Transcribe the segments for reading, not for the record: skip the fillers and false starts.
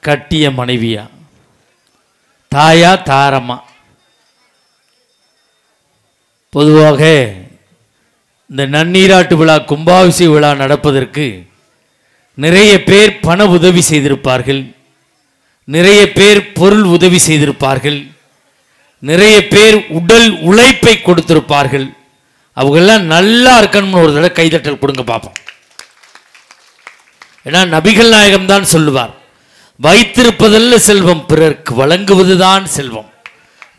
கட்டிய மனைவியா, தாயா தாரம்மா? பொதுவாக இந்த நன்னீராட்டு விழா, கும்பாபிஷேக விழா நடப்பதற்கு நிறைய பேர் பண உதவி செய்திருப்பார்கள், நிறைய பேர் பொருள் உதவி செய்திருப்பார்கள், நிறைய பேர் உடல் உழைப்பை கொடுத்திருப்பார்கள். அவங்கெல்லாம் நல்லா இருக்கணும்னு ஒரு தடவை கைதட்டல் கொடுங்க பார்ப்போம். ஏன்னா நபிகள் நாயகம் தான் சொல்லுவார், வைத்திருப்பதல்ல செல்வம், பிறருக்கு வழங்குவதுதான் செல்வம்.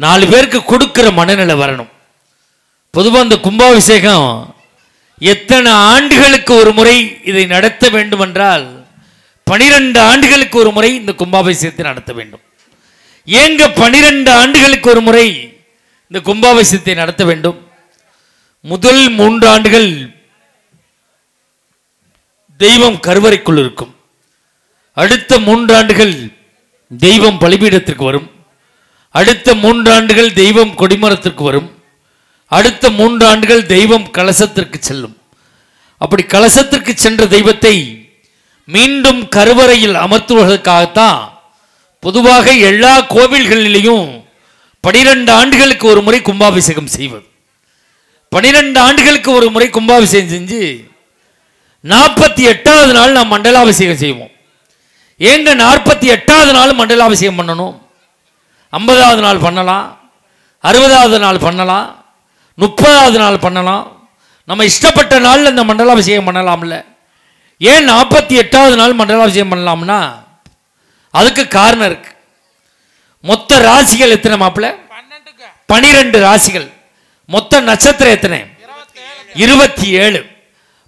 4 பேருக்கு கொடுக்கிற மனநிலை வரணும். பொதுவாக இந்த கும்பாபிஷேகம் எத்தனை ஆண்டுகளுக்கு ஒரு முறை இதை நடத்த வேண்டும் என்றால் 12 ஆண்டுகளுக்கு ஒரு முறை இந்த கும்பாபிஷேகத்தை நடத்த வேண்டும். ஏங்க 12 ஆண்டுகளுக்கு ஒரு முறை இந்த கும்பாபிஷேகத்தை நடத்த வேண்டும்? முதல் 3 ஆண்டுகள் தெய்வம் கருவறைக்குள் இருக்கும், அடுத்த 3 ஆண்டுகள் தெய்வம் பலிபீடத்திற்கு வரும், அடுத்த 3 ஆண்டுகள் தெய்வம் கொடிமரத்திற்கு வரும், அடுத்த 3 ஆண்டுகள் தெய்வம் கலசத்திற்கு செல்லும். அப்படி கலசத்திற்கு சென்ற தெய்வத்தை மீண்டும் கருவறையில் அமர்த்துவதற்காகத்தான் பொதுவாக எல்லா கோவில்களிலேயும் 12 ஆண்டுகளுக்கு ஒரு முறை கும்பாபிஷேகம் செய்வது. 12 ஆண்டுகளுக்கு ஒரு முறை கும்பாபிஷேகம் செஞ்சு 48வது நாள் நாம் மண்டலாபிஷேகம் செய்வோம். ஏங்க 48வது நாள் மண்டலாபிஷேகம் பண்ணணும்? 50வது நாள் பண்ணலாம், 60வது நாள் பண்ணலாம், 30வது நாள் பண்ணலாம். நம்ம இஷ்டப்பட்ட நாளில் இந்த மண்டலாபிஷேகம் பண்ணலாம்ல. ஏன் 48வது நாள் மண்டலாபிஷேகம் பண்ணலாம்னா அதுக்கு காரணம் இருக்கு. மொத்த ராசிகள் எத்தனை மாப்பிள்ள? 12 ராசிகள். மொத்த நட்சத்திரம் எத்தனை? 27.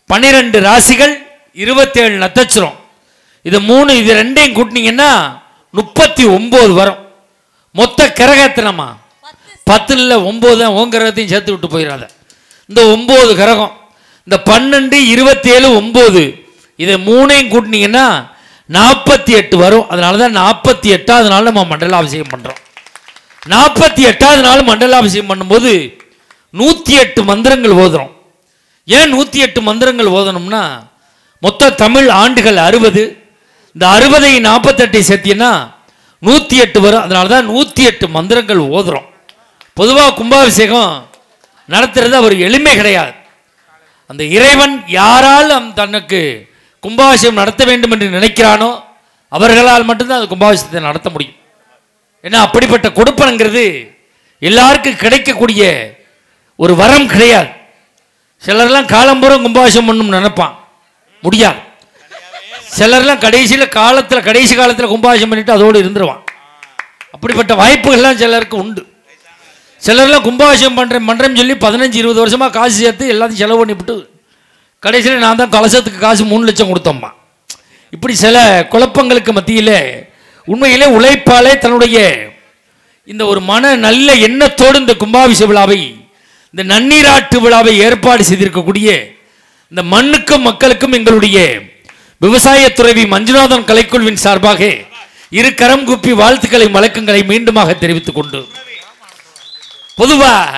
12 ராசிகள், 27 நட்சத்திரம். இது 3, இது 2ஐயும் கூட்டினீங்கன்னா 39 வரும். மொத்த கிரகம் எத்தனைமா? 10 இல்லை 9 தான். உன் கிரகத்தையும் சேர்த்து விட்டு போயிடாத. இந்த 9 கிரகம், இந்த 12, 27, 9, இதை 3ஐயும் கூட்டினீங்கன்னா 48 வரும். அதனால தான் 48வது நாள் நம்ம மண்டலாபிஷேகம் பண்ணுறோம். 48வது நாள் மண்டலாபிஷேகம் பண்ணும்போது 108 மந்திரங்கள் ஓதுறோம். ஏன் 108 மந்திரங்கள் ஓதணும்னா மொத்த தமிழ் ஆண்டுகள் 60. இந்த 60ஐ 48 சேர்த்தினா 108 வரும். அதனால தான் 108 மந்திரங்கள் ஓதுறோம். பொதுவாக கும்பாபிஷேகம் நடத்துறது ஒரு எளிமை கிடையாது. அந்த இறைவன் யாரால் தனக்கு கும்பாபிஷேகம் நடத்த வேண்டும் என்று நினைக்கிறானோ அவர்களால் மட்டும்தான் அந்த கும்பாபிஷேகத்தை நடத்த முடியும். ஏன்னா அப்படிப்பட்ட கொடுப்பனங்கிறது எல்லாருக்கும் கிடைக்கக்கூடிய ஒரு வரம் கிடையாது. சிலர்லாம் காலம்புறம் கும்பாபிஷேகம் பண்ணணும்னு நினைப்பான், முடியாது. சிலர்லாம் கடைசி காலத்தில் கும்பாபிஷேகம் பண்ணிட்டு அதோடு இருந்துருவான். அப்படிப்பட்ட வாய்ப்புகள்லாம் சிலருக்கு உண்டு. சிலர்லாம் கும்பாபிஷேகம் பண்ணுறேன்னு சொல்லி 15-20 வருஷமாக காசு சேர்த்து எல்லாத்தையும் செலவு பண்ணிவிட்டு கடைசியில் நான் தான் கலசத்துக்கு காசு 3 லட்சம் கொடுத்தோம்மா. இப்படி சில குழப்பங்களுக்கு மத்தியில் உண்மையிலே உழைப்பாலே தன்னுடைய இந்த ஒரு மன நல்ல எண்ணத்தோடு இந்த கும்பாபிஷேக விழாவை, இந்த நன்னீராட்டு விழாவை ஏற்பாடு செய்திருக்கக்கூடிய இந்த மண்ணுக்கும் மக்களுக்கும் எங்களுடைய விவசாய துறவி மஞ்சுநாதன் கலைக்குழுவின் சார்பாக 2 கரம் கூப்பி வாழ்த்துக்களை வழக்கங்களை மீண்டுமாக தெரிவித்துக் கொண்டு, பொதுவாக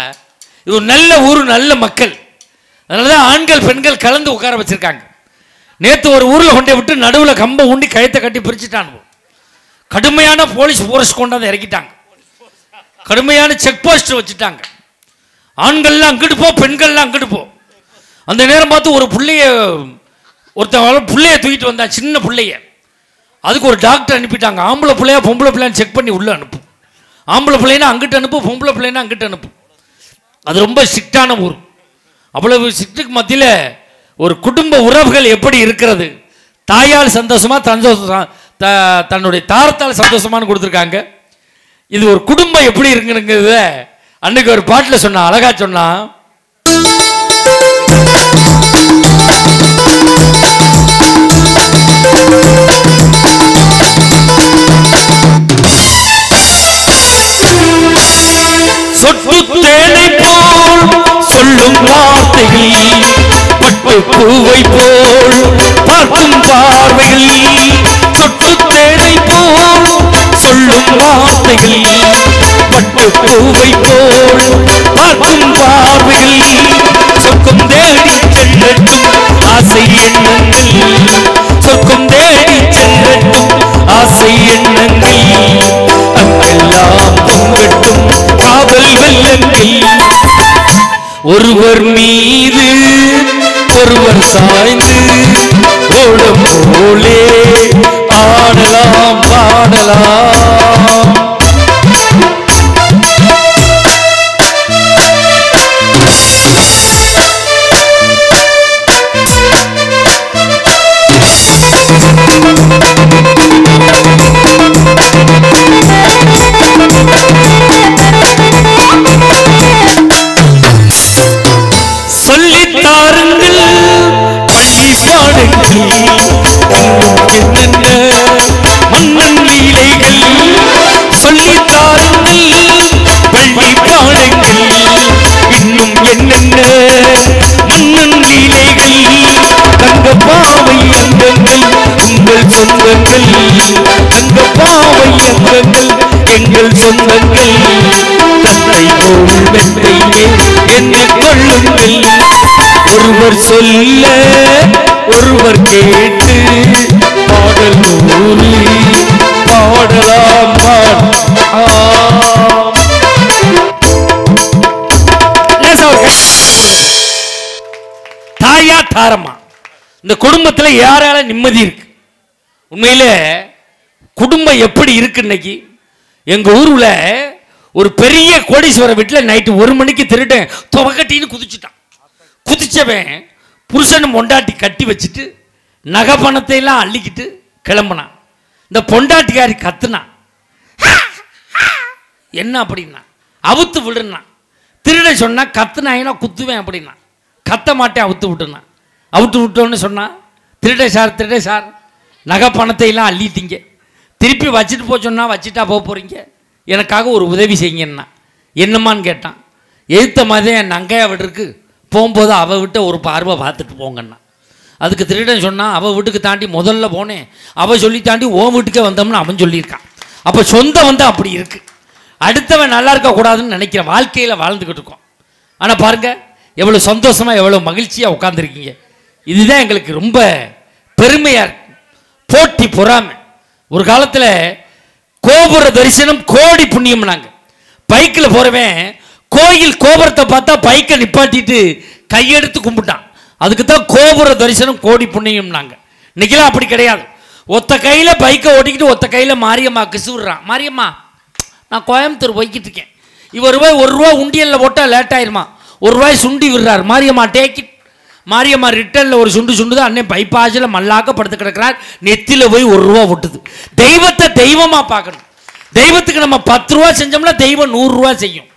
இது ஒரு நல்ல ஊர், நல்ல மக்கள், அதனாலதான் ஆண்கள் பெண்கள் கலந்து உட்கார வச்சிருக்காங்க. நேற்று ஒரு ஊரில் கொண்டே விட்டு நடுவில் கம்பை ஊண்டி கயத்தை கட்டி பிரிச்சுட்டான். கடுமையான போலீஸ் போர்ஸ் கொண்டாந்து இறக்கிட்டாங்க, கடுமையான செக் போஸ்ட் வச்சுட்டாங்க. ஆண்கள்லாம் அங்கிட்டு போ, பெண்கள்லாம் அங்கிட்டு போ. அந்த நேரம் பார்த்து ஒரு ஒருத்தன் பிள்ளைய தூக்கிட்டு வந்தான், சின்ன பிள்ளைய. அதுக்கு ஒரு டாக்டர் அனுப்பிட்டாங்க. ஆம்பளை பிள்ளையா பொம்பளை பிள்ளைன்னு செக் பண்ணி உள்ள அனுப்பு. ஆம்பளை பிள்ளைன்னா அங்கிட்டு அனுப்பு, பொம்பளை பிள்ளைன்னா அங்கிட்டு அனுப்பு. அது ரொம்ப ஸ்ட்ரிக்டான ஊர். அவ்வளவு ஸ்ட்ரிக்ட்டுக்கு மத்தியில் ஒரு குடும்ப உறவுகள் எப்படி இருக்கிறது, தாயால் சந்தோஷமா தன்னுடைய தாரத்தால் சந்தோஷமானு கொடுத்துருக்காங்க. இது ஒரு குடும்பம் எப்படி இருக்குங்கிறத அன்னைக்கு ஒரு பாட்டில் சொன்னா, அழகா சொன்னா, சொட்டு தேனை போல் சொல்லும் வார்த்தைகள், பட்டு பூவை போல் பார்க்கும் பார்வைகள், சொட்டு தேனை போல் சொல்லும் வார்த்தைகள், பட்டு பூவை போல் பார்க்கும் பார்வைகள், சொர்க்கம் தேடி செல்லட்டும் ஆசை எண்ணங்கள், சொர்க்கம் தேடி செல்லட்டும் ஆசை எண்ணங்கள். பாவை அங்கங்கள் எங்கள் சொந்தங்கள் தத்தை போல் மெத்தையே என்னை கொள்ளுங்கள் ஒருவர் சொல்ல ஒருவர் கேட்டு பாடல் நூலி பாடலாம் தாயா தாரமா இந்த குடும்பத்தில் யாரால நிம்மதி இருக்கு உண்மையில குடும்பம் எப்படி இருக்கு இன்னைக்கு எங்க ஊர்ல ஒரு பெரிய கோடீஸ்வர வீட்டில் நைட்டு 1 மணிக்கு திருடன் துவக்கட்டின்னு குதிச்சவன் புருஷன் பொண்டாட்டி கட்டி வச்சுட்டு நகை பணத்தை எல்லாம் அள்ளிக்கிட்டு கிளம்புனான் இந்த பொண்டாட்டிக்காரி கத்துனா என்ன அப்படின்னா அவுத்து விடுனா திருட சொன்னா கத்துனாயினா குத்துவேன் அப்படின்னா கத்த மாட்டேன் அவுத்து விட்டோன்னு சொன்னா திருட சார் நகை பணத்தை எல்லாம் அள்ளிட்டீங்க திருப்பி வச்சுட்டு போக சொன்னா வச்சுட்டா போக போறீங்க எனக்காக ஒரு உதவி செய்யுங்கன்னா என்னம்மான்னு கேட்டான் எழுத்த மாதிரி என் நங்கையா வீட்டுக்கு போகும்போது அவள் விட்ட ஒரு பார்வை பார்த்துட்டு போங்கண்ணா அதுக்கு திருடன் சொன்னான் அவள் வீட்டுக்கு தாண்டி முதல்ல போனேன் அவள் சொல்லி தாண்டி ஓன் வீட்டுக்கே வந்தோம்னு அவன் சொல்லியிருக்கான் அப்போ சொந்தம் வந்து அப்படி இருக்கு அடுத்தவன் நல்லா இருக்கக்கூடாதுன்னு நினைக்கிற வாழ்க்கையில் வாழ்ந்துக்கிட்டு இருக்கோம் ஆனால் பாருங்க எவ்வளோ சந்தோஷமாக எவ்வளோ மகிழ்ச்சியாக உட்காந்துருக்கீங்க இதுதான் எங்களுக்கு ரொம்ப பெருமையாக இருக்கு போட்டி பொறாமை ஒரு காலத்தில் கோபுர தரிசனம் கோடி புண்ணியம் நாங்கள் பைக்கில் போகிறவன் கோயில் கோபுரத்தை பார்த்தா பைக்கை நிப்பாட்டிட்டு கையெடுத்து கும்பிட்டான் அதுக்கு தான் கோபுர தரிசனம் கோடி புண்ணியம் நாங்கள் இன்னைக்கெல்லாம் அப்படி கிடையாது ஒத்த கையில் பைக்கை ஓட்டிக்கிட்டு ஒத்த கையில் மாரியம்மா கிசுறான் மாரியம்மா நான் கோயம்புத்தூர் போய்கிட்டு இருக்கேன் இவர் ரூபாய் 1 ரூபா உண்டியலில் போட்டால் லேட் ஆயிருமா 1 ரூபாய் சுண்டி விடுறார் மாரியம்மா டேக்கிட் மாரியம்மா ரிட்டர்னில் ஒரு சுண்டு தான் அண்ணன் பைப்பாசில் மல்லாக்க படுத்து கிடக்கிறார் நெத்தியில் போய் 1 ரூபா விட்டுது தெய்வத்தை தெய்வமாக பார்க்கணும் தெய்வத்துக்கு நம்ம 10 ரூபா செஞ்சோம்னா தெய்வம் 100 ரூபா செய்யும்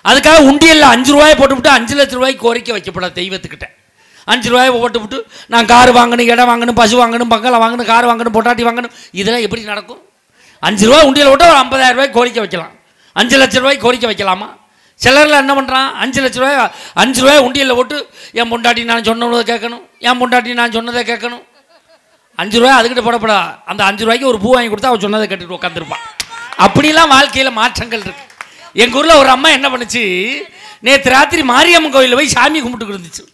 அதுக்காக உண்டியலில் 5 ரூபாயை போட்டுவிட்டு 5 லட்சம் ரூபாய்க்கு கோரிக்கை வைக்கப்படாது தெய்வத்துக்கிட்ட 5 ரூபாயை போட்டுவிட்டு நான் கார் வாங்கணும் இடம் வாங்கணும் பசு வாங்கணும் பங்களா வாங்கணும் கார் வாங்கணும் பொட்டாட்டி வாங்கணும் இதெல்லாம் எப்படி நடக்கும் 5 ரூபா உண்டியல் விட்டு ஒரு 50,000 ரூபாய்க்கு கோரிக்கை வைக்கலாம் 5 லட்சம் ரூபாய்க்கு கோரிக்கை வைக்கலாமா சிலரில் என்ன பண்ணுறான் 5 லட்ச ரூபாய் 5 ரூபாய் உண்டியலில் போட்டு என் பொண்டாட்டி நான் சொன்னதை கேட்கணும் என் பொண்டாட்டி நான் சொன்னதை கேட்கணும் 5 ரூபாய் அதுக்கிட்ட போடப்படா அந்த 5 ரூபாய்க்கு ஒரு பூ வாங்கி கொடுத்தா அவன் சொன்னதை கேட்டுட்டு உட்காந்துருப்பான் அப்படிலாம் வாழ்க்கையில் மாற்றங்கள் இருக்கு எங்கள் ஊரில் ஒரு அம்மா என்ன பண்ணுச்சு நேற்று ராத்திரி மாரியம்மன் கோயிலில் போய் சாமி கும்பிட்டுக்கிட்டு இருந்துச்சு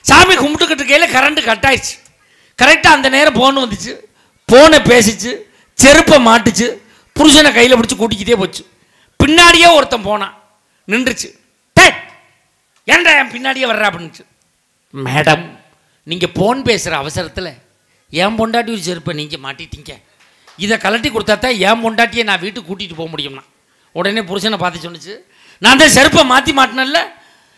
சாமி கும்பிட்டுக்கிட்டு இருக்கையில் கரண்ட்டு கட் ஆயிடுச்சு கரெக்டாக அந்த நேரம் ஃபோன் வந்துச்சு ஃபோனை பேசிச்சு செருப்பை மாட்டுச்சு புருஷனை கையில் பிடிச்சி கூட்டிக்கிட்டே போச்சு பின்னாடியே ஒருத்தன் போனான் நின்றுச்சு ஏன்டா என் பின்னாடியே வர்ற அப்படின்னுச்சு மேடம் நீங்கள் ஃபோன் பேசுகிற அவசரத்தில் என் பொண்டாட்டி ஒரு செருப்பை நீங்கள் மாட்டிட்டீங்க இதை கலட்டி கொடுத்தா தான் என் பொண்டாட்டியை நான் வீட்டுக்கு கூட்டிகிட்டு போக முடியும்னா உடனே புருஷனை பார்த்து சொன்னிச்சு நான் தான் செருப்பை மாற்றி மாட்டினல்ல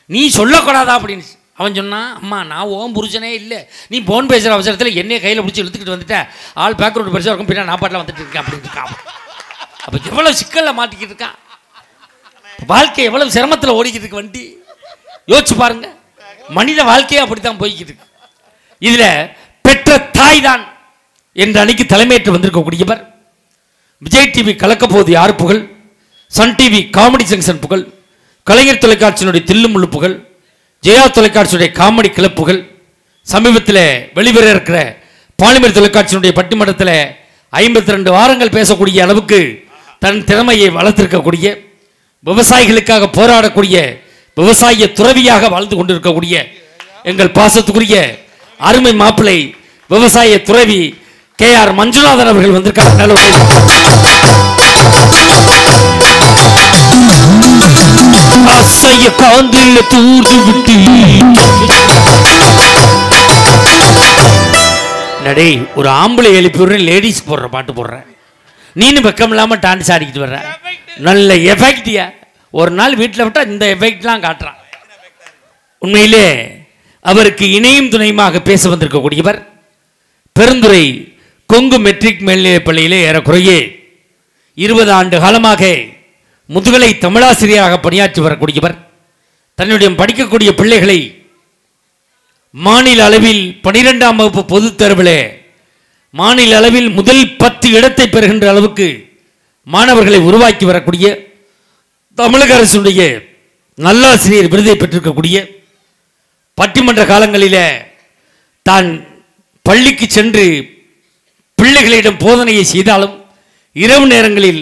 நீ சொல்லக்கூடாதா அப்படின்னு அவன் சொன்னான் அம்மா நான் ஓம் புருஷனே இல்லை நீ ஃபோன் பேசுகிற அவசரத்தில் என்னையே கையில் பிடிச்சி இழுத்துக்கிட்டு வந்துட்டேன் ஆள் பேக்ரவுண்ட் பெருசாக இருக்கும் பின்னா நான் பாட்டில் வந்துட்டு இருக்கேன் அப்படின்னு இருக்கான் அப்போ எவ்வளோ சிக்கலில் மாட்டிக்கிட்டு இருக்கான் வாழ்க்கை எவ்வளவு சிரமத்தில் ஓடிக்கிட்டு இருக்கு வண்டி யோசிச்சு பாருங்க மனித வாழ்க்கையே அப்படித்தான் போய்கிட்டு இருக்கு இதில் பெற்ற தாய் தான் என்ற அன்னைக்கு தலைமையேற்று வந்திருக்கக்கூடியவர் விஜய் டிவி கலக்க போது யார் புகழ் சன் டிவி காமெடி ஜங்ஷன் புகழ் கலைஞர் தொலைக்காட்சியினுடைய தில்லுமுள்ளு புகழ் ஜெயா தொலைக்காட்சியுடைய காமெடி கிளப்புகள் சமீபத்தில் வெளிவர இருக்கிற பாலிமர் தொலைக்காட்சியினுடைய பட்டிமன்றத்தில் 52 வாரங்கள் பேசக்கூடிய அளவுக்கு தன் திறமையை வளர்த்திருக்கக்கூடிய விவசாயிகளுக்காக போராடக்கூடிய விவசாய துறவியாக வாழ்ந்து கொண்டிருக்கக்கூடிய எங்கள் பாசத்துக்குரிய அருமை மாப்பிள்ளை விவசாய துறவி KR மஞ்சுநாதன் அவர்கள் வந்திருக்காங்க. அசைய காந்தில் தூர்ந்து விட்டு நடே ஒரு ஆம்பளை எழுப்பி விடுறேன் லேடிஸ் போடுற பாட்டு போடுறேன் நீனு வெக்கம் இல்லாமல் டான்ஸ் ஆடிக்கிட்டு வர்ற நல்ல எஃபெக்டியா ஒரு நாள் வீட்டில் விட்டால் இந்த எஃபெக்ட்லாம் காட்டுறான். உண்மையிலே அவருக்கு இணையும் துணையுமாக பேச வந்திருக்கக்கூடியவர் பெருந்துறை கொங்கு மெட்ரிக் மேல்நிலைப் பள்ளியிலே ஏறக்குறைய 20 ஆண்டு காலமாக முதுகலை தமிழாசிரியராக பணியாற்றி வரக்கூடியவர் தன்னுடைய படிக்கக்கூடிய பிள்ளைகளை மாநில அளவில் 12ஆம் வகுப்பு பொதுத் தேர்வில் மாநில அளவில் முதல் 10 இடத்தை பெறுகின்ற அளவுக்கு மாணவர்களை உருவாக்கி வரக்கூடிய தமிழக அரசுடைய நல்லாசிரியர் விருதை பெற்றிருக்கக்கூடிய பட்டிமன்ற காலங்களில் தான் பள்ளிக்கு சென்று பிள்ளைகளிடம் போதனையை செய்தாலும் இரவு நேரங்களில்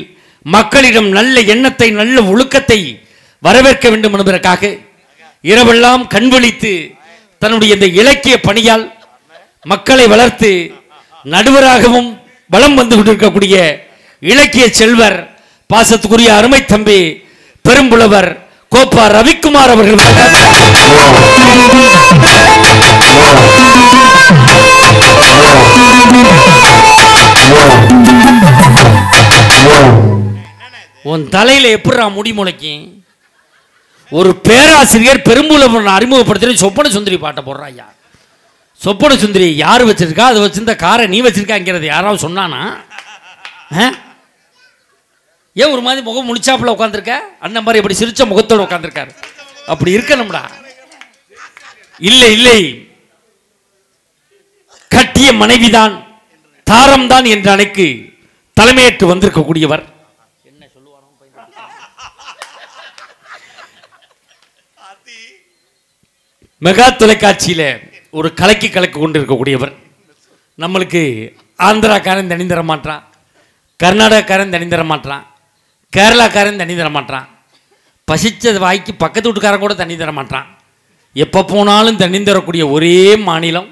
மக்களிடம் நல்ல எண்ணத்தை நல்ல ஒழுக்கத்தை வரவேற்க வேண்டும் என்பதற்காக இரவெல்லாம் கண்விழித்து தன்னுடைய இந்த இலக்கிய பணியால் மக்களை வளர்த்து நடுவராகவும் வலம் வந்து கொண்டிருக்கக்கூடிய இலக்கிய செல்வர் பாசத்துக்குரிய அருமை தம்பி பெரும்புலவர் கோப்பா ரவிக்குமார் அவர்கள் உன் தலையில எப்படிரா முடி முளைக்கும்? ஒரு பேராசிரியர் பெரும்புலவர் அறிமுகப்படுத்தி சொப்பன சுந்தரி பாட்டை போடுறா. ஐயா சொப்பன சுந்தரி யார் வச்சிருக்கா? அதை வச்சிருந்த காரை நீ வச்சிருக்காங்கிறது யாராவது சொன்னானா? ஏன் ஒரு மாதிரி முகம் முடிச்சாப்புல உட்காந்துருக்க? அண்ணன் மாதிரி எப்படி சிரிச்ச முகத்தோடு உட்காந்துருக்காரு. அப்படி இருக்கணும்டா. இல்லை இல்லை, கட்டிய மனைவிதான் தாரம் தான் என்ற அணைக்கு தலைமையேற்று வந்திருக்கக்கூடியவர். என்ன சொல்லுவாரோ மெகா தொலைக்காட்சியில ஒரு கலக்கி கொண்டிருக்கக்கூடியவர். நம்மளுக்கு ஆந்திராக்காரன் தனி தர மாட்டான், கர்நாடகாக்காரன் தனி தர மாட்டான், கேரளாக்காரன் தண்ணி தர மாட்டான், பசிச்ச வாய்க்கு பக்கத்து வீட்டுக்காரன் கூட தண்ணி தர மாட்டான். எப்போ போனாலும் தண்ணி தரக்கூடிய ஒரே மாநிலம்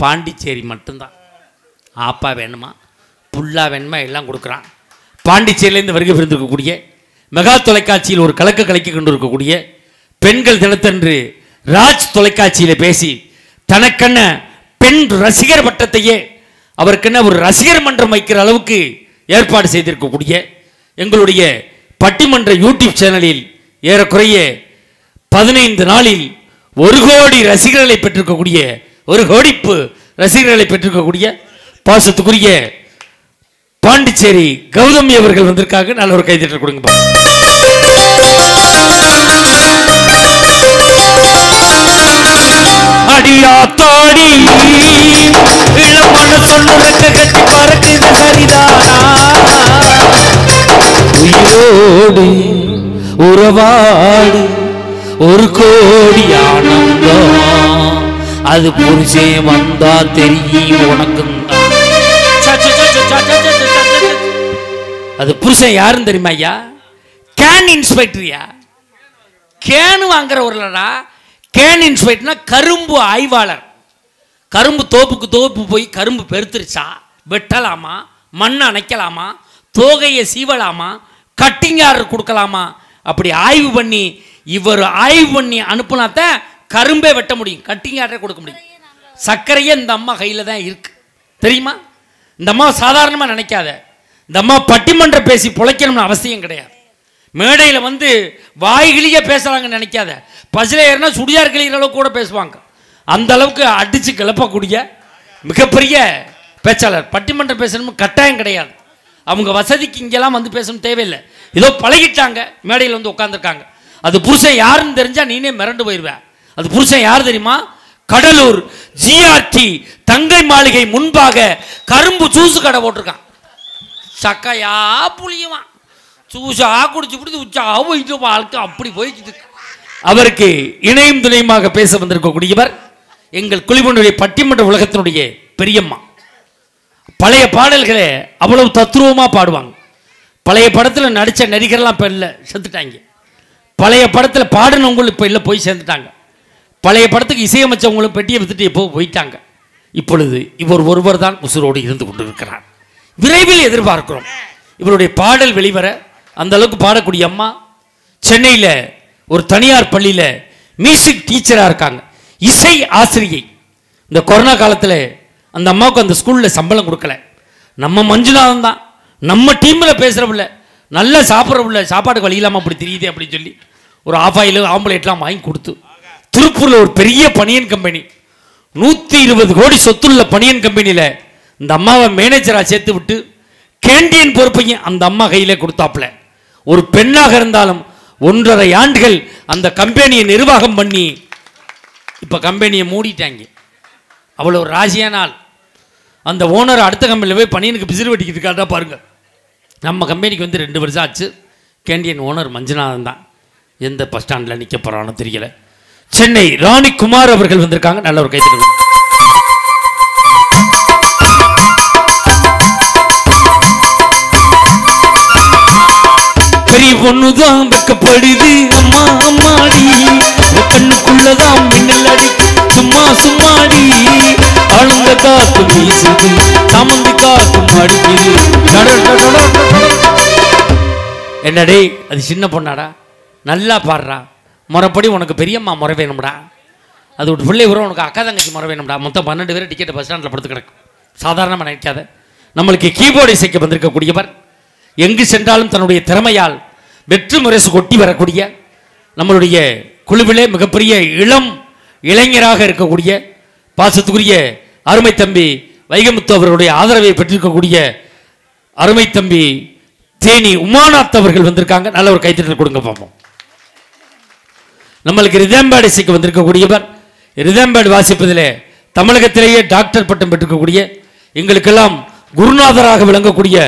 பாண்டிச்சேரி மட்டும்தான். ஆப்பா வேணுமா புல்லா வேணுமா எல்லாம் கொடுக்குறான். பாண்டிச்சேரியிலேருந்து வருகை புரிந்திருக்கக்கூடிய மெகா தொலைக்காட்சியில் ஒரு கலக்கி கொண்டு இருக்கக்கூடிய பெண்கள் தினத்தன்று ராஜ் தொலைக்காட்சியில் பேசி தனக்கென்ன பெண் ரசிகர் வட்டத்தையே அவருக்கென்ன ஒரு ரசிகர் மன்றம் வைக்கிற அளவுக்கு ஏற்பாடு செய்திருக்கக்கூடிய எங்களுடைய பட்டிமன்ற யூடியூப் சேனலில் ஏறக்குறைய 15 நாளில் 1 கோடி ரசிகர்களை பெற்றிருக்கக்கூடிய 1 கோடிப்பு ரசிகர்களை பெற்றிருக்கக்கூடிய பாசத்துக்குரிய பாண்டிச்சேரி கௌதமி அவர்கள் வந்திருக்காங்க. நல்ல ஒரு கைதட்டல் கொடுங்க. அடியா தாடி இளமான சொல்லுற கட்டி பறக்குது சரிதானா? உயிரோடு உறவாடு 1 கோடி ஆனந்தம், அது புரிசே வந்தா தெரியும் உனக்கு. அது புருஷன் யாருன்னு தெரியுமா ஐயா? கேன் இன்ஸ்பெக்டரியா? கேனு வாங்குறவர்களா? கேன் இன்ஸ்பெக்டர்னா கரும்பு ஆய்வாளர். கரும்பு தோப்புக்கு தோப்பு போய் கரும்பு பெருத்துருச்சா வெட்டலாமா, மண்ணை அணைக்கலாமா, தோகையை சீவலாமா, கட்டிங் ஆர்டர் கொடுக்கலாமா, அப்படி ஆய்வு பண்ணி இவர் ஆய்வு பண்ணி அனுப்புனாத்தான் கரும்பே வெட்ட முடியும், கட்டிங் ஆர்டர் கொடுக்க முடியும். சர்க்கரையே இந்த அம்மா கையில் தான் இருக்கு தெரியுமா? இந்த அம்மா சாதாரணமாக நினைக்காத. இந்த அம்மா பட்டிமன்ற பேசி பிழைக்கணும்னு அவசியம் கிடையாது. மேடையில் வந்து வாய்கிளியே பேசுகிறாங்கன்னு நினைக்காத. பஸ்ஸில் ஏறினா சுடியார் கிளிகிற அளவுக்கு கூட பேசுவாங்க. அந்த அளவுக்கு அடித்து கிளப்பக்கூடிய மிகப்பெரிய பேச்சாளர். பட்டிமன்றம் பேசணும் கட்டாயம் கிடையாது. அவங்க வசதிக்கு இங்கெல்லாம் வந்து பேசணும் தேவையில்லை. ஏதோ பழகிட்டாங்க, மேடையில் வந்து உட்காந்துருக்காங்க. அது புருஷன் யாருன்னு தெரிஞ்சால் நீனே மிரண்டு போயிடுவேன். அது புருஷன் யார் தெரியுமா? கடலூர் ஜிஆர்டி தங்கை மாளிகை முன்பாக கரும்பு ஜூஸ் கடை போட்டிருக்கான். சக்கையா புளியுவான், ஜூஸா குடிச்சு பிடிச்சி உச்சா போயிட்டு வாழ்க்கை அப்படி போயிட்டு. அவருக்கு இணையும் துணையுமாக பேச வந்திருக்கக்கூடியவர் எங்கள் குளிமனுடைய பட்டிமன்ற உலகத்தினுடைய பெரியம்மா. பழைய பாடல்களை அவ்வளவு தத்ரூபமாக பாடுவாங்க. பழைய படத்தில் நடித்த நடிகர்லாம் இப்போ இல்லை, செத்துட்டாங்க. பழைய படத்தில் பாடினவங்களும் இப்போ இல்லை, போய் சேர்ந்துட்டாங்க. பழைய படத்துக்கு இசையமைச்சவங்களும் பெட்டியை வித்துட்டு எப்போ போயிட்டாங்க. இப்பொழுது இவர் ஒருவர் தான் உசுரோடு இருந்து கொண்டு இருக்கிறார். விரைவில் எதிர்பார்க்கிறோம் இவருடைய பாடல் வெளிவர. அந்த அளவுக்கு பாடக்கூடிய அம்மா சென்னையில் ஒரு தனியார் பள்ளியில் மியூசிக் டீச்சராக இருக்காங்க, இசை ஆசிரியை. இந்த கொரோனா காலத்தில் அந்த அம்மாவுக்கு அந்த ஸ்கூலில் சம்பளம் கொடுக்கல. நம்ம மஞ்சுநாதன் தான் நம்ம டீமில் பேசுகிறவில்ல, நல்லா சாப்பிட்றவில்ல, சாப்பாட்டுக்கு வழி இல்லாமல் அப்படி தெரியுது அப்படின்னு சொல்லி ஒரு ஆஃபாயில் ஆம்புலேட்லாம் வாங்கி கொடுத்து திருப்பூரில் ஒரு பெரிய பனியன் கம்பெனி 120 கோடி சொத்துள்ள பனியன் கம்பெனியில் இந்த அம்மாவை மேனேஜராக சேர்த்து விட்டு கேண்டீன் பொறுப்பையும் அந்த அம்மா கையில் கொடுத்தாப்புல. ஒரு பெண்ணாக இருந்தாலும் 1.5 ஆண்டுகள் அந்த கம்பெனியை நிர்வாகம் பண்ணி இப்போ கம்பெனியை மூடிட்டாங்க. அவ்வளோ ஒரு ராசியான ஆள். அந்த ஓனர் அடுத்த கம்பெனியில் போய் பனியனுக்கு பிசிறு வெட்டிக்கிட்டு இருக்காட்டா பாருங்க. நம்ம கம்பெனிக்கு வந்து 2 வருஷம் ஆச்சு. கேண்டீன் ஓனர் மஞ்சுநாதன் தான். எந்த பஸ் ஸ்டாண்டில் நிற்க போகிறான்னு தெரியல. சென்னை ராணிக்குமார் அவர்கள் வந்திருக்காங்க. நல்ல ஒரு கைத்தட்டல். பெரிய பொண்ணுதான் வெக்கப்படுது அம்மா அம்மாடி, கண்ணுக்குள்ளதான் மின்னல் அடிக்கு சும்மா சும்மாடி, ஆளுங்க காத்து வீசுது சாமந்தி காத்தும் அடிக்குது. என்னடே அது சின்ன பொண்ணாடா, நல்லா பாடுறா, முறைப்படி உனக்கு பெரியம்மா முறை வேணும்டா, அது ஒரு பிள்ளை வரும் உனக்கு அக்கா தங்கச்சி முறை வேணும்டா. மொத்தம் 12 பேர் டிக்கெட் பஸ் ஸ்டாண்டில் படுத்து கிடக்கும். சாதாரணமாக நினைக்காத. நம்மளுக்கு கீபோர்டு இசைக்க வந்திருக்கக்கூடியவர், எங்கு சென்றாலும் தன்னுடைய திறமையால் வெற்றி முரசு கொட்டி வரக்கூடிய நம்மளுடைய குழுவிலே மிகப்பெரிய இளைஞராக இருக்கக்கூடிய பாசத்துக்குரிய அருமை தம்பி வைகமுத்து அவர்களுடைய ஆதரவை பெற்றிருக்கக்கூடிய அருமை தம்பி தேனி உமாநாத் அவர்கள் வந்திருக்காங்க. நல்ல ஒரு கைத்தட்டல் கொடுங்க பார்ப்போம். நம்மளுக்கு ரிதம்பேடு இசைக்கு வந்திருக்கக்கூடியவர், ரிதம்பேடு வாசிப்பதிலே தமிழகத்திலேயே டாக்டர் பட்டம் பெற்றிருக்கக்கூடிய எங்களுக்கெல்லாம் குருநாதராக விளங்கக்கூடிய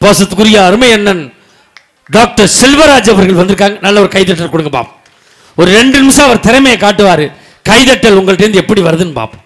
பாசத்துக்குரிய அருமை அண்ணன் டாக்டர் செல்வராஜ் அவர்கள் வந்திருக்காங்க. நல்ல ஒரு கைதட்டல் கொடுங்க பாப்போம். ஒரு 2 நிமிஷம் அவர் திறமையை காட்டுவார். கைதட்டல் உங்கள்ட்ட இருந்து எப்படி வருதுன்னு பார்ப்போம்.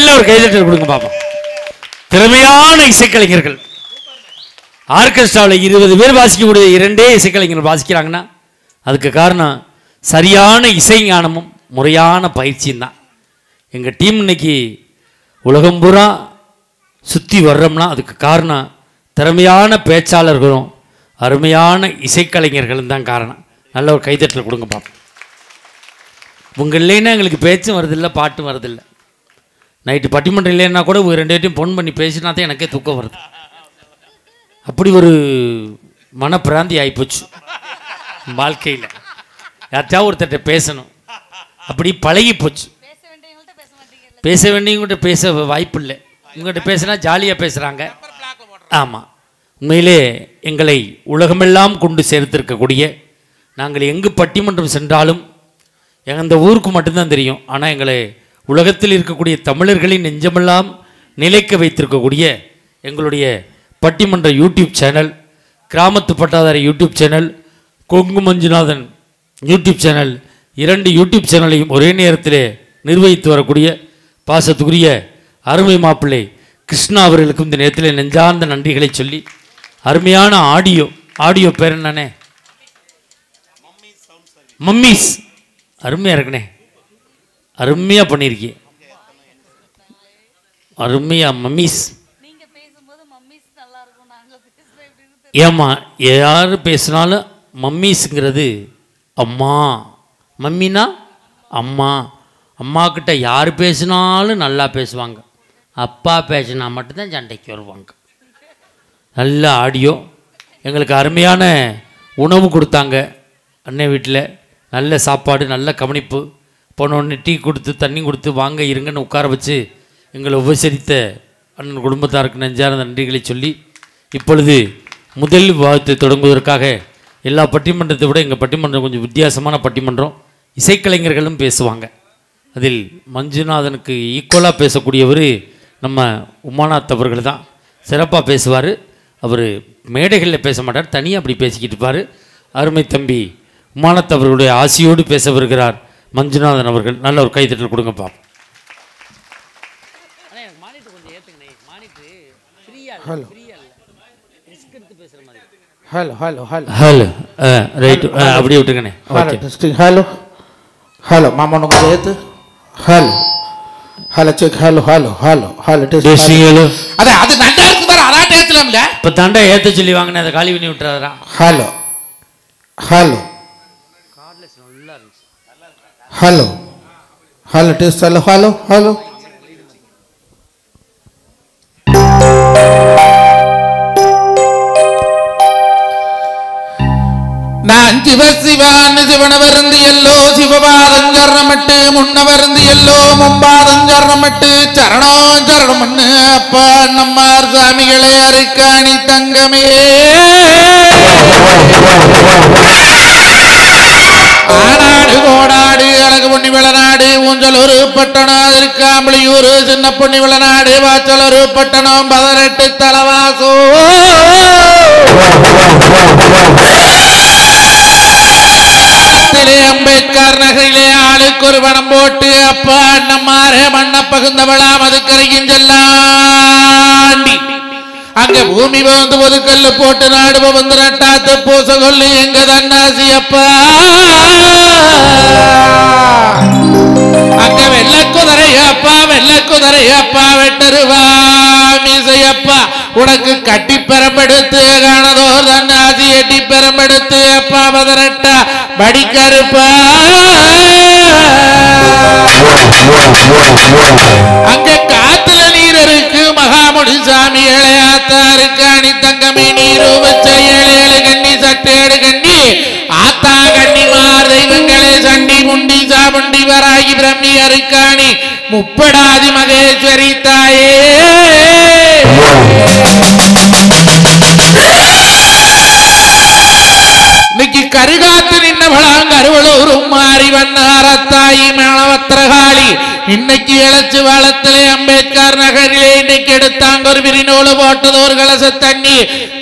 நல்ல ஒரு கைதட்டல் கொடுங்க பாப்போம். திறமையான இசைக்கலைஞர்கள். ஆர்கெஸ்ட்ராவில் 20 பேர் வாசிக்கக்கூடிய 2 இசைக்கலைஞர்கள் வாசிக்கிறாங்கன்னா அதுக்கு காரணம் சரியான இசை ஞானமும் முறையான பயிற்சியும் தான். எங்கள் டீம் இன்னைக்கு உலகம் பூரா சுற்றி வர்றோம்னா அதுக்கு காரணம் திறமையான பேச்சாளர்களும் அருமையான இசைக்கலைஞர்களும் தான் காரணம். நல்ல ஒரு கைதட்டல் கொடுங்க பாப்போம். உங்கள் இல்லைன்னா எங்களுக்கு பேச்சும் வருதில்லை, பாட்டும் வருதில்லை. நைட்டு பட்டிமன்றம் இல்லைன்னா கூட 2 பேர்ட்டையும் ஃபோன் பண்ணி பேசினா தான் எனக்கே தூக்கம் வருது. அப்படி ஒரு மனப்பிராந்தி ஆகிப்போச்சு வாழ்க்கையில். யார்ட்டாவது ஒருத்தர்கிட்ட பேசணும், அப்படி பழகி போச்சு. பேச வேண்டியவங்கள்ட்ட பேச வாய்ப்பு இல்லை. உங்கள்கிட்ட பேசினா ஜாலியாக பேசுகிறாங்க. ஆமாம், உண்மையிலே எங்களை உலகமெல்லாம் கொண்டு சேர்த்திருக்கக்கூடிய, நாங்கள் எங்கு பட்டிமன்றம் சென்றாலும் எந்த ஊருக்கு மட்டும்தான் தெரியும், ஆனால் எங்களை உலகத்தில் இருக்கக்கூடிய தமிழர்களின் நெஞ்சமெல்லாம் நிலைக்க வைத்திருக்கக்கூடிய எங்களுடைய பட்டிமன்ற யூடியூப் சேனல், கிராமத்து பட்டாதாரி YouTube channel, Kongu Manjunathan YouTube channel, 2 YouTube சேனலையும் ஒரே நேரத்தில் நிர்வகித்து வரக்கூடிய பாசத்துக்குரிய அருமை மாப்பிள்ளை கிருஷ்ணா அவர்களுக்கும் இந்த நேரத்தில் நெஞ்சார்ந்த நன்றிகளை சொல்லி, அருமையான ஆடியோ பேர் என்னண்ணே? மம்மீஸ். அருமையாக இருக்குண்ணே, அருமையாக பண்ணியிருக்கீங்க, அருமையா மம்மீஸ். ஏம்மா யார் பேசினாலும் மம்மீஸுங்கிறது அம்மா, மம்மினா அம்மா. அம்மாக்கிட்ட யார் பேசினாலும் நல்லா பேசுவாங்க, அப்பா பேசினா மட்டும்தான் சண்டைக்கு வருவாங்க. நல்ல ஆடியோ. எங்களுக்கு அருமையான உணவு கொடுத்தாங்க அன்னை வீட்டில். நல்ல சாப்பாடு, நல்ல கவனிப்பு. போனோடனே டீ கொடுத்து தண்ணி கொடுத்து வாங்க இருங்கன்னு உட்கார வச்சு எங்களை உபசரித்த அண்ணன் குடும்பத்தாருக்கு நெஞ்சார்ந்த நன்றிகளை சொல்லி, இப்பொழுது முதல் விவாதத்தை தொடங்குவதற்காக எல்லா பட்டிமன்றத்தை விட எங்கள் பட்டிமன்றம் கொஞ்சம் வித்தியாசமான பட்டிமன்றம். இசைக்கலைஞர்களும் பேசுவாங்க. அதில் மஞ்சுநாதனுக்கு ஈக்குவலாக பேசக்கூடியவர் நம்ம உமாநாத் அவர்கள் தான். சிறப்பாக பேசுவார். அவர் மேடைகளில் பேச மாட்டார், தனியாக அப்படி பேசிக்கிட்டு இருப்பார். அருமை தம்பி உமாநாத் அவர்களுடைய ஆசையோடு பேச வருகிறார் மஞ்சுநாதன் அவர்கள். நல்ல ஒரு கைத்தட்டல் கொடுங்கப்பா. Hello hello hello hello right, அப்படியே விட்டுக்கண்ணே. ஹலோ ஹலோ மாமா உனக்கு ஏத்து. Hello hello check. Hello hello hello hello testing. Hello அட அது நல்லா இருக்கு பாரு, அதான் ஏத்தலாம்ல. இப்போ தாண்டா ஏற்ற சொல்லி வாங்கினேன், அதை காலி பண்ணி விட்டுறாரா? Hello hello hello hello test. Hello hello hello நான் சிவசிவான்னு சிவனவருந்து எல்லோ சிவபாதஞ்சரணமட்டு முன்னவருந்து எல்லோ மும்பாதஞ்சரணமட்டு சரணோ சரணமண்ணு அப்பா நம்மார் சாமிகளே அருக்காணி தங்கமே. ஆனாடு கோடாடு அழகு பொன்னி விளநாடு ஊஞ்சலூர் பட்டணம் இருக்காம்பளியூர் சின்ன பொன்னி விளநாடு வாச்சலூர் பட்டணம் 18 தலவாசோ. அம்பேத்கர் நகரிலே ஆளுக்கு ஒரு பணம் போட்டு அப்பா நம்மாரே மண்ண பகுந்தவளா மதுக்கரையும் செல்லாண்டி அங்க பூமி வந்து ஒதுக்கல்லு போட்டு நாடு வந்து நட்டாத்து பூச கொல்லு எங்க தன்னாசி அப்பா. அங்க வெள்ள குதிரையப்பா வெள்ள குதிரையப்பா வெட்டருவா மீசையப்பா உனக்கு கட்டி பெறம்பெடுத்து காணதோர் தன்னாசி எட்டி பெறம்பெடுத்து அப்பா பதினெட்டா படிக்கருப்பா. அங்க காத்துல நீர் இருக்கு மகாமுடி சாமி இளையாத்தாருக்கு அணி தங்கமி நீரு வச்ச 7 கண்ணி சட்டேடு கண்ணி ஆத்தா கண்ணிமார் தெய்வங்களே சண்டி முண்டி சாபண்டி வராகி பிரம்மி அருக்காணி முப்படாதி மகேஸ்வரி தாயே. இன்னைக்கு கருகாத்து நின்னவளாங்க அருவலூரும் மாறி வண்ணாரத்தாயி மேளவத்திரகாளி இன்னைக்கு இழைச்சு வளத்திலே அம்பேத்கர் நகரிலே இன்னைக்கு எடுத்தாங்க ஒரு விரிநூலு போட்டது ஒரு கலச தண்ணி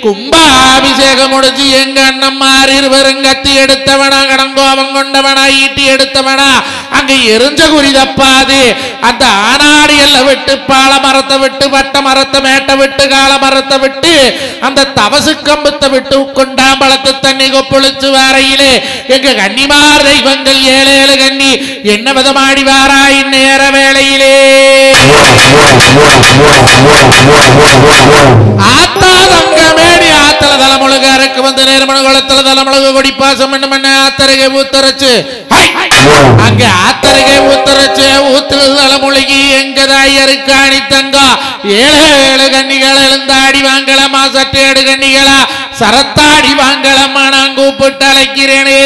கும்பாபிஷேகம் முடிச்சு எங்க அண்ணம்மார் இருவரும் கத்தி எடுத்தவனா கடங்கோபம் கொண்டவனா ஈட்டி எடுத்தவனா அங்க எரிஞ்ச குறி தப்பாது அந்த ஆனாடி எல்லாம் விட்டு பால மரத்தை விட்டு வட்ட மரத்தை மேட்டை விட்டு கால மரத்தை விட்டு அந்த தவசு கம்பத்தை விட்டு கொண்டாம்பளத்து தண்ணி கொப்பளிச்சு வாரையிலே எங்க கன்னிமார் தெய்வங்கள் 7 கன்னி என்ன விதமாடி வாரா இந்நேர வேளையிலே ஆத்தா தங்கமேடி ஆத்தல தலைமுழுக அரைக்கு வந்து நேர்மண குளத்துல தலைமுழுக கொடிப்பாசம் பண்ண ஆத்தருகே ஊத்தரைச்சு அங்க ஆத்தருகே ஊத்தரைச்சு ஊத்துல தலைமுழுகி எங்க தாயருக்கு அணி தங்கம் 7 கன்னிகள் எழுந்தாடி வாங்கலமா சட்டேடு கன்னிகளா சரத்தாடி வாங்கலம்மா நான் கூப்பிட்டு அழைக்கிறேனே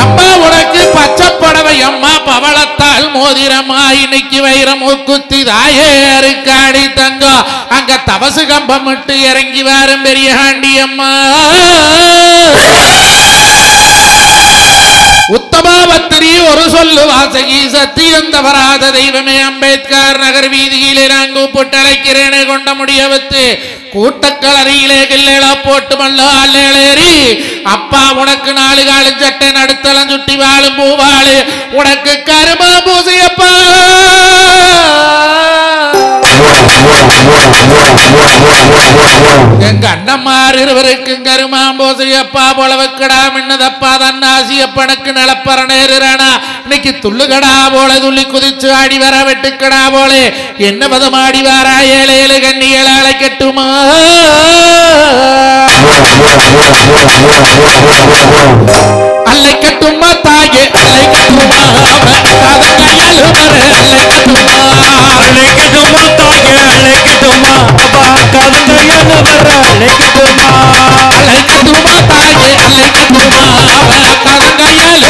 அம்மா உனக்கு பச்சை புடவை அம்மா பவளத்தால் மோதிரம்மா இன்னைக்கு வைரம் குத்தி தாயே அருக்காடி தங்கம் அங்க தவசு கம்பம் விட்டு இறங்கி வரும் பெரிய ஆண்டி அம்மா உத்தமாவத்திரி ஒரு சொல்லு வாசகி சத்தியம் தவறாத தெய்வமே அம்பேத்கர் நகர் வீதியிலே நான் கூப்பிட்டு அழைக்கிறேனே கொண்ட முடியவத்து கூட்டக்களறியிலே கில்லேளா போட்டு மல்லோ அல்லேளேறி அப்பா உனக்கு 4 காலு சட்டை நடுத்தலம் சுட்டி வாழும் பூவாளு உனக்கு கருமா பூசையப்பா எங்க அண்ணம்மார் இருவருக்கும் கருமாம்போசையப்பா போலவக்கடா மின்னதப்பா தன்னாசியப்பனுக்கு நிலப்பற நேருறானா இன்னைக்கு துள்ளுகடா போல துள்ளி குதிச்சு ஆடி வர வெட்டுக்கடா போலே என்ன பதம் ஆடி வாரா 7 கன்னிகள் அழைக்கட்டுமா அழைக்கட்டுமா தாயே அழைக்கட்டுமா கையால் அழைக்கட்டுமா அழைக்கட்டுமா தாயே அழைக்கட்டுமா அழைக்கட்டுமா அழைக்கட்டுமா தாயே அழைக்கட்டுமா கையால்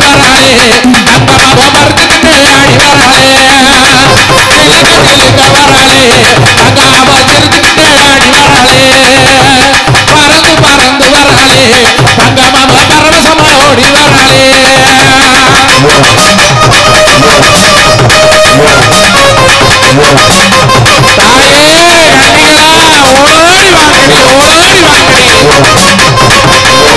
வராளே தங்கமாக மறுத்துக்கிட்டு ஆடி வராளே சிலுக்க வராளே தங்காம திருத்துக்கிட்டு ஆடி வராளே பறந்து பறந்து வராளே தங்கமாக பரவசமா ஓடி வராளே தாயே அன்னிகளா ஓடி வாங்கடி ஓடி வாங்கடி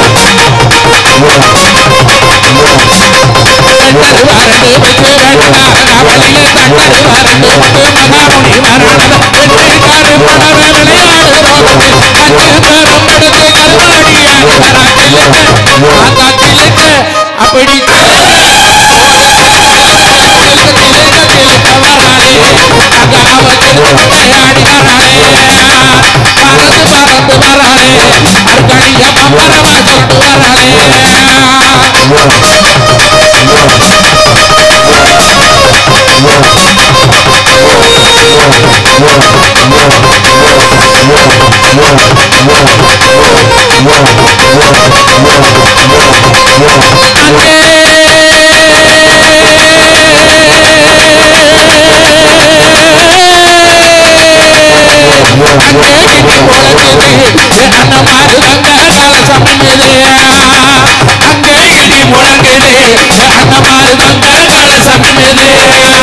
தண்டரு வரண்டு வச்சு வேண்டாக கவலையில தண்டரு வரண்டு வச்சு மகாமுனி மரணம் வெற்றிக்காரு படவ விளையாடு ரோகத்தில் கஞ்சு கரும்பெடுத்து கருவாடியாடி வராட்டிலுக்கு ஆத்தாட்டிலுக்கு அப்படி பறந்து வராளே அர்கணிய பம்பரமா கொண்டு வராளே அண்ணமாறு தங்க கலசம் மீது அங்கே இடி முழங்குது அண்ணமாறு தங்க கலசம் மீது அலையா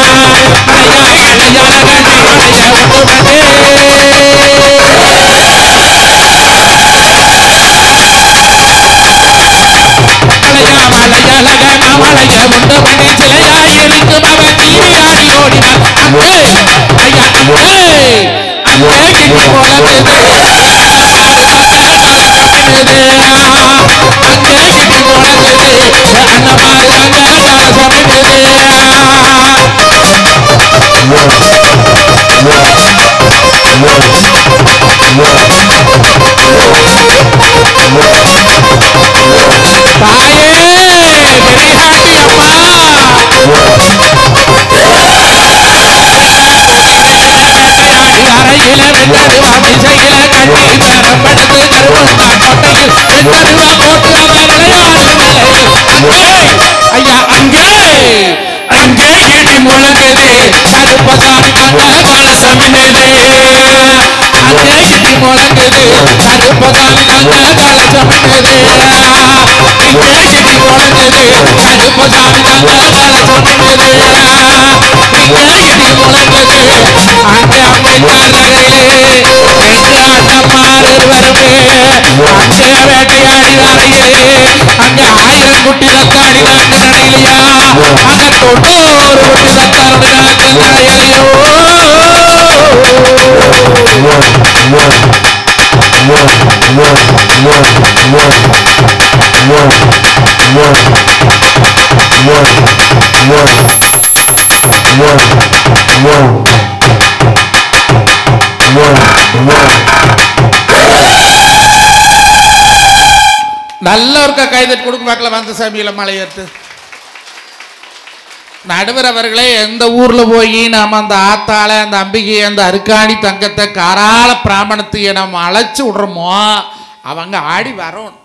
இளையான கண்ணி அலைய ஒன்று வந்து அலையா மலையழக மாமலைய ஒன்று பண்ணி சிலையா இருக்கு மக தீவி ஆடி ஓடினார் அங்கே ஐயா அங்கே கிட்டி முழங்குது தாயே பெரியாட்டி அம்மா அறையில வெட்டருவா திசையில கண்ணி பெரும்படுத்து கருவந்தா கொட்டையில் வெட்டருவா போட்டு அவ விளையாடு நிலையில் ஐயா அங்கே அங்கே இடி முழங்குது கருப்பசாமி தங்க கலசம் மீது அங்கே இடி முழங்குது கருப்பசாமி தங்க கலசம் மீது இங்கே இடி முழங்குது கருப்பசாமி தங்க கலசம் மீது இங்கே இடி முழங்குது அங்கே அம்பேத்கர் நகரிலே ரெண்டு அண்ணம்மாறு வருமே அங்கே வேட்டையாடி வரையிலே அங்கே 1000 குட்டி ரத்தாடி நாட்டு நடையிலையா அங்க தொண்ணூறு குட்டி ரத்தாடி நாட்டு நடையிலையோ நல்ல ஒரு கைதட்டு கொடுக்க பார்க்கல வந்த சாமியில மலையேற்று நடுவர் அவர்களே எந்த ஊர்ல போய் நாம அந்த ஆத்தாளை அந்த அம்பிகையை அந்த அருக்காணி தங்கத்தை காராள பிராமணத்தையை நம்ம அழைச்சு விடுறோமோ அவங்க ஆடி வரணும்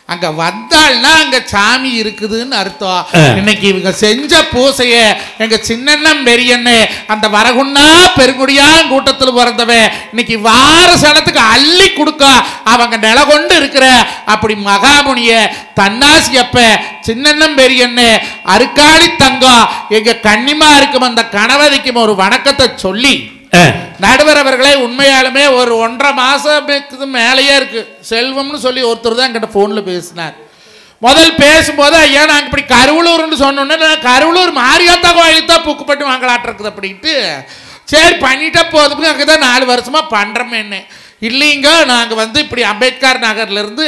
அங்க வந்தாள்னா அங்க சாமி இருக்குதுன்னு அர்த்தம் இன்னைக்கு இவங்க செஞ்ச பூசைய எங்க சின்னண்ணன் பெரியண்ணே அந்த வரகுன்னா பெருங்குடியா கூட்டத்தில் பிறந்தவன் இன்னைக்கு வார சனத்துக்கு அள்ளி கொடுக்க அவங்க நில கொண்டு இருக்கிற அப்படி மகாமுனிய தன்னாசி அப்ப சின்னண்ணன் பெரியண்ணே அருக்காளி தங்கம் எங்க கன்னிமா இருக்கும் அந்த கணவதிக்கும் ஒரு வணக்கத்தை சொல்லி நடுவர் அவர்களே உண்மையாலுமே ஒரு 1.5 மாசத்துக்கு மேலேயே இருக்கு செல்வம்னு சொல்லி ஒருத்தர் தான் என்கிட்ட போன்ல பேசினார் முதல் பேசும்போது ஐயா நாங்கள் இப்படி கருவலூர்னு சொன்னோன்னே கருவலூர் மாரியாத்தா கோயிலுக்கு தான் புக்குப்பட்டு வாங்கலாட்டிருக்குது அப்படின்ட்டு சரி பண்ணிட்டா போதும் அங்கே தான் 4 வருஷமா பண்றோமே என்ன இல்லைங்க நாங்கள் இப்படி அம்பேத்கர் நகர்லேருந்து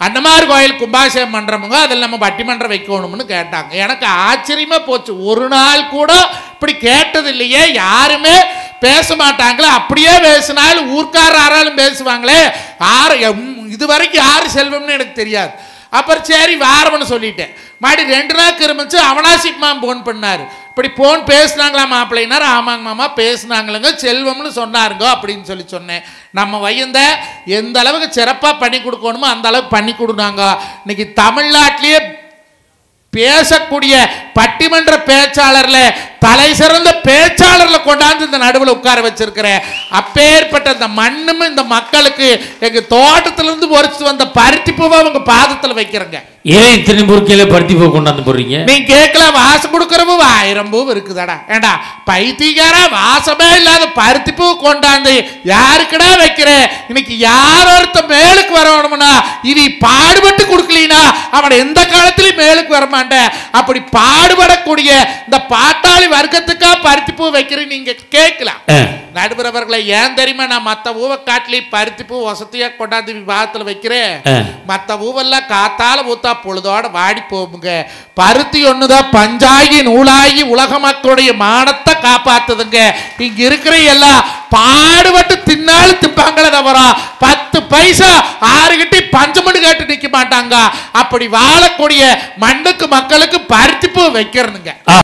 அண்ணமார் கோயில் கும்பாபிஷேகம் பண்ணுறவங்க அதில் நம்ம பட்டிமன்றம் வைக்கணும்னு கேட்டாங்க எனக்கு ஆச்சரியமாக போச்சு ஒரு நாள் கூட இப்படி கேட்டது இல்லையே யாருமே பேச மாட்டாங்களே அப்படியே பேசினாலும் ஊர்க்கார யாராலும் பேசுவாங்களே இது வரைக்கும் யாரு செல்வம்னு எனக்கு தெரியாது அப்புறம் சரி வாரம்னு சொல்லிட்டேன் மாடி 2 நாள் இருந்துச்சு அவனாசி மாமா போன் பண்ணாரு இப்படி போன் பேசுனாங்களா மாப்பிள்ளைனார் ஆமாங்க மாமா பேசுனாங்களுங்க செல்வம்னு சொன்னாருங்க அப்படின்னு சொல்லி சொன்னேன் நம்ம வயந்த எந்த அளவுக்கு சிறப்பாக பண்ணி கொடுக்கணுமோ அந்த அளவுக்கு பண்ணி கொடுனாங்க இன்னைக்கு தமிழ்நாட்டிலேயே பேசக்கூடிய பட்டிமன்ற பேச்சாளர்ல தலை சிறந்த பேச்சாளர்ல கொண்டாந்து இந்த நடுவில் உட்கார வச்சிருக்கிறேன். அப்பேற்பட்ட இந்த மண்ணும் இந்த மக்களுக்கு எங்க தோட்டத்திலிருந்து பொறிச்சு வந்த பருத்தி பூவை அவங்க பாதத்துல வைக்கிறேங்க. ஏன் இத்தனை பொருட்கள பருத்தி பூ கொண்டாந்து போடுறீங்க? நீங்க கேட்கல, வாசம் கொடுக்கிற பூ 1000 பூ இருக்குதாடா. ஏண்டா பைத்தியக்கார, வாசமே இல்லாத பருத்தி பூ கொண்டாந்து யாருக்குடா வைக்கிற? இன்னைக்கு யார் ஒருத்த மேலுக்கு வரணும்னா இனி பாடுபட்டு கொடுக்கலீனா அவன் எந்த காலத்திலயும் மேலுக்கு வரமாட்டேன். அப்படி பாடுபடக்கூடிய இந்த பாட்டாளி வர்க்கத்துக்கா பருத்தி பூ வைக்கிறேன் நீங்க கேட்கலாம். நடுவரவர்களை ஏன் தெரியுமா நான் மத்த பூவை காட்டிலே பருத்தி பூ வசதியா கொண்டாந்து விவாதத்துல வைக்கிறேன். மத்த பூவெல்லாம் காத்தால ஊத்தா பொழுதோட வாடி போகுங்க. பருத்தி ஒண்ணுதான் பஞ்சாகி நூலாகி உலக மக்களுடைய மானத்தை காப்பாத்துதுங்க. இங்க இருக்கிற எல்லாம் பாடுபட்டு தின்னாலும் திப்பாங்களே தவிர 10 பைசா 6 கட்டி பஞ்சமண்டு கேட்டு நிக்க மாட்டாங்க. அப்படி வாழக்கூடிய மண்ணுக்கு மக்களுக்கு பருத்தி பூ வைக்கிறனுங்க.